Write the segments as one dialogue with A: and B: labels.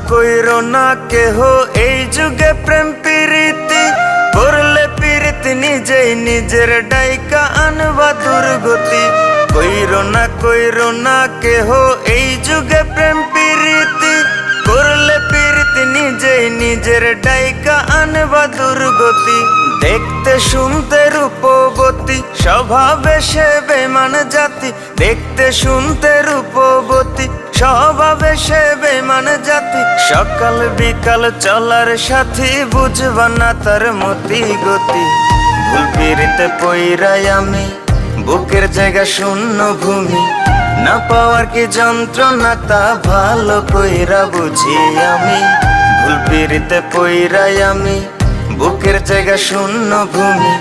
A: কইরো না কেহ এই যুগে প্রেম প্রীতি করলে প্রীতি নিজেই নিজের ডাইকা আনবা দুর্গতি। কইরো না কেহ এই যুগে প্রেম প্রীতি করলে প্রীতি নিজেই নিজের ডাইকা আনবা দুর্গতি। দেখতে শুনতে রূপবতী স্বভাবে সে বেমান জাতি, দেখতে শুনতে রূপবতী স্বভাবে সে বেমান জাতি। সকাল বিকাল চলার সাথী বুঝবা না তার মতি গতি। ভুল পিরিতে পইরাই আমি বুকের জায়গা শূন্য ভূমি, না পাওয়ার কি যন্ত্রণা তা ভালো কইরা বুঝি আমি। ভুল পিরিতে পইরাই আমি বুকের জায়গা শূন্য ভূমি,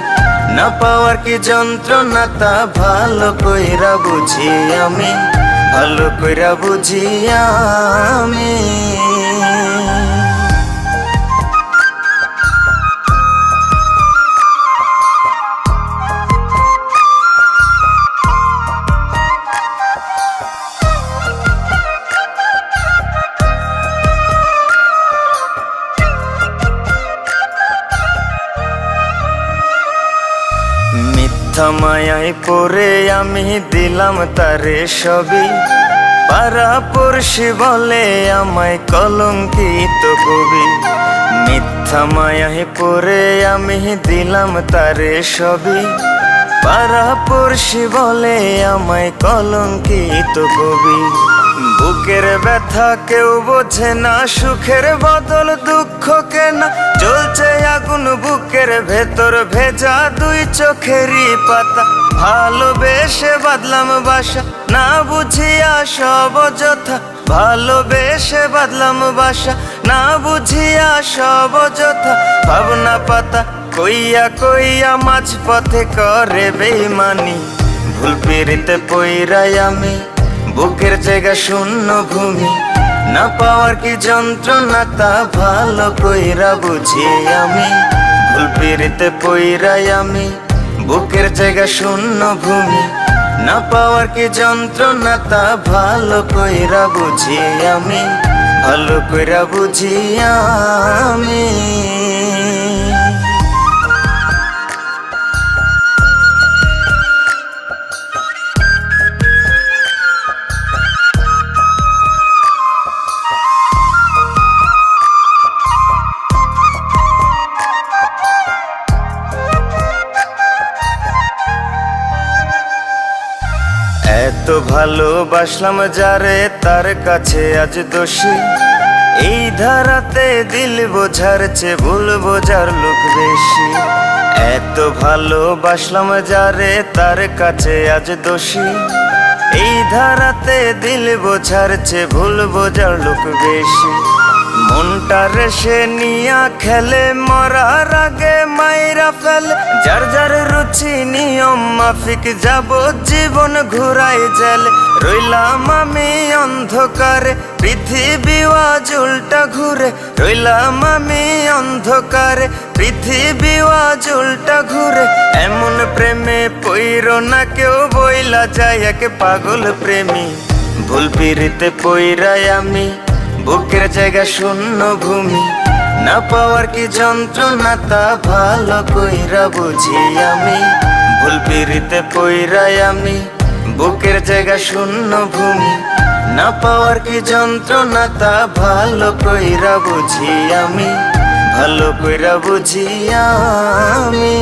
A: না পাওয়ার কি যন্ত্রণা তা ভালো কইরা বুঝি আমি, ভালো কইরা বুঝি আমি। মিথ্যা মায়ায় পড়ে আমি দিলাম তারে সবই, পাড়া পড়শি বলে আমায় কলঙ্কিত কবি। মিথ্যা মায়ায় পড়ে আমি দিলাম তারে সবই, পাড়া পড়শি বলে আমায় কলঙ্কিত কবি। বুকের ব্যথা কেউ বোঝে না, সুখের বদল দুঃখ কেনা, জ্বলছে আগুন বুকের ভেতর ভেজা দুই চোখেরই পাতা। ভালোবেসে বাদলাম বাসা না বুঝিয়া সব অযথা, ভালোবেসে বাদলাম বাসা না বুঝিয়া সব অযথা। ভাবনা পাতা কইয়া কইয়া মাঝ পথে করে বেইমানি। ভুল পিরিতে পইরাই আমি বুকের জায়গা শূন্য ভূমি, না পাওয়ার কি যন্ত্রণা তা ভালো কইরা বুঝি আমি। ভুল পিরিতে পইরাই আমি বুকের জায়গা শূন্য ভূমি, না পাওয়ার কি যন্ত্রণা তা ভালো কইরা বুঝি আমি, ভালো কইরা বুঝি আমি। এত ভালোবাসলাম যারে তার কাছে আজ দোষী, এই ধারাতে দিল বোঝার চেয়ে ভুল বোঝার লোক বেশি। এত ভালোবাসলাম যারে তার কাছে আজ দোষী, এই ধারাতে দিল বোঝার চেয়ে ভুল বোঝার লোক বেশি। মনটা রেসে নিয়া খেলে মরার আগে মাইরা ফেলে, যার যার রুচি নিয়ম মাফিক যাব জীবন ঘুরাই জেলে। রইলাম আমি অন্ধকারে পৃথিবী আজ উল্টা ঘুরে, রইলাম আমি অন্ধকারে পৃথিবী আজ উল্টা ঘুরে। এমন প্রেমে পইরো না কেউ বইলা যায় এক পাগল প্রেমী। ভুল পিরিতে পইরাই আমি বুকের জায়গা শূন্য ভূমি, না পাওয়ার কি যন্ত্রণা তা ভালো কইরা বুঝি আমি। ভুল পিরিতে পইরাই আমি বুকের জায়গা শূন্য ভূমি, না পাওয়ার কি যন্ত্রণা তা ভালো কইরা বুঝি আমি, ভালো কইরা বুঝি আমি।